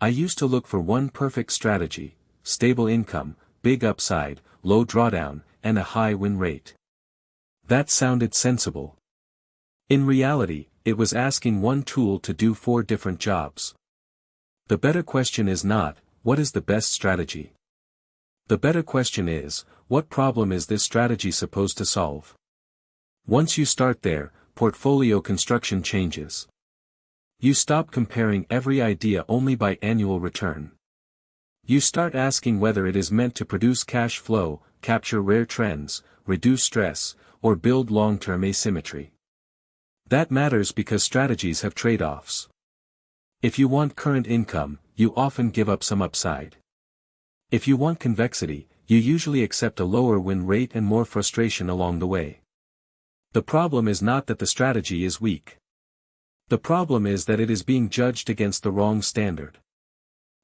I used to look for one perfect strategy: stable income, big upside, low drawdown, and a high win rate. That sounded sensible. In reality, it was asking one tool to do 4 different jobs. The better question is not, what is the best strategy? The better question is, what problem is this strategy supposed to solve? Once you start there, portfolio construction changes. You stop comparing every idea only by annual return. You start asking whether it is meant to produce cash flow, capture rare trends, reduce stress, or build long-term asymmetry. That matters because strategies have trade-offs. If you want current income, you often give up some upside. If you want convexity, you usually accept a lower win rate and more frustration along the way. The problem is not that the strategy is weak. The problem is that it is being judged against the wrong standard.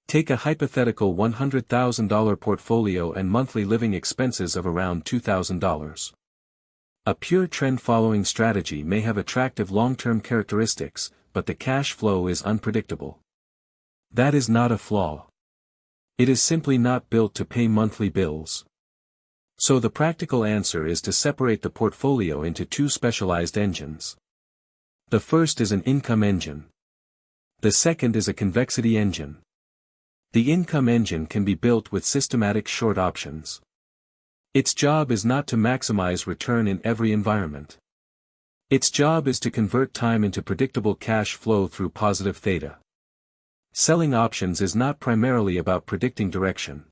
Take a hypothetical $100,000 portfolio and monthly living expenses of around $2,000. A pure trend-following strategy may have attractive long-term characteristics, but the cash flow is unpredictable. That is not a flaw. It is simply not built to pay monthly bills. So the practical answer is to separate the portfolio into 2 specialized engines. The first is an income engine. The second is a convexity engine. The income engine can be built with systematic short options. Its job is not to maximize return in every environment. Its job is to convert time into predictable cash flow through positive theta. Selling options is not primarily about predicting direction.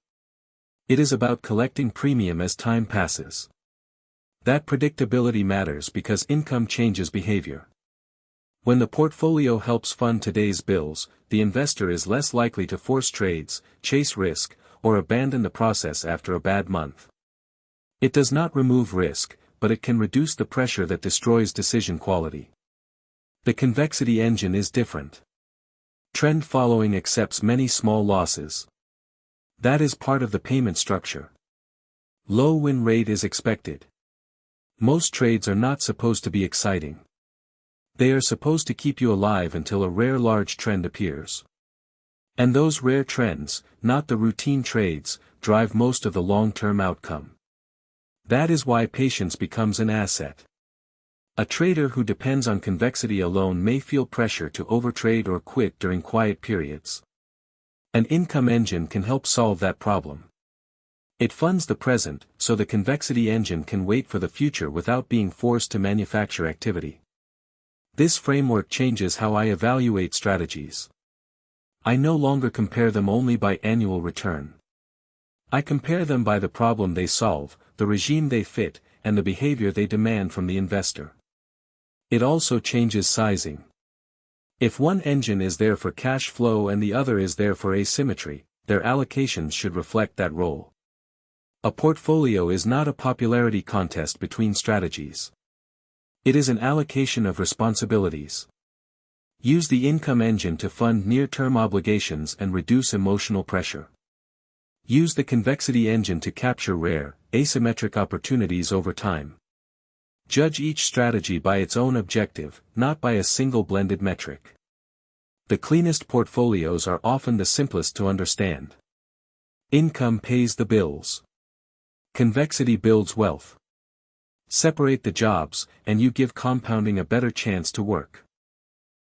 It is about collecting premium as time passes. That predictability matters because income changes behavior. When the portfolio helps fund today's bills, the investor is less likely to force trades, chase risk, or abandon the process after a bad month. It does not remove risk, but it can reduce the pressure that destroys decision quality. The convexity engine is different. Trend following accepts many small losses. That is part of the payment structure. Low win rate is expected. Most trades are not supposed to be exciting. They are supposed to keep you alive until a rare large trend appears. And those rare trends, not the routine trades, drive most of the long-term outcome. That is why patience becomes an asset. A trader who depends on convexity alone may feel pressure to overtrade or quit during quiet periods. An income engine can help solve that problem. It funds the present, so the convexity engine can wait for the future without being forced to manufacture activity. This framework changes how I evaluate strategies. I no longer compare them only by annual return. I compare them by the problem they solve, the regime they fit, and the behavior they demand from the investor. It also changes sizing. If one engine is there for cash flow and the other is there for asymmetry, their allocations should reflect that role. A portfolio is not a popularity contest between strategies. It is an allocation of responsibilities. Use the income engine to fund near-term obligations and reduce emotional pressure. Use the convexity engine to capture rare, asymmetric opportunities over time. Judge each strategy by its own objective, not by a single blended metric. The cleanest portfolios are often the simplest to understand. Income pays the bills. Convexity builds wealth. Separate the jobs, and you give compounding a better chance to work.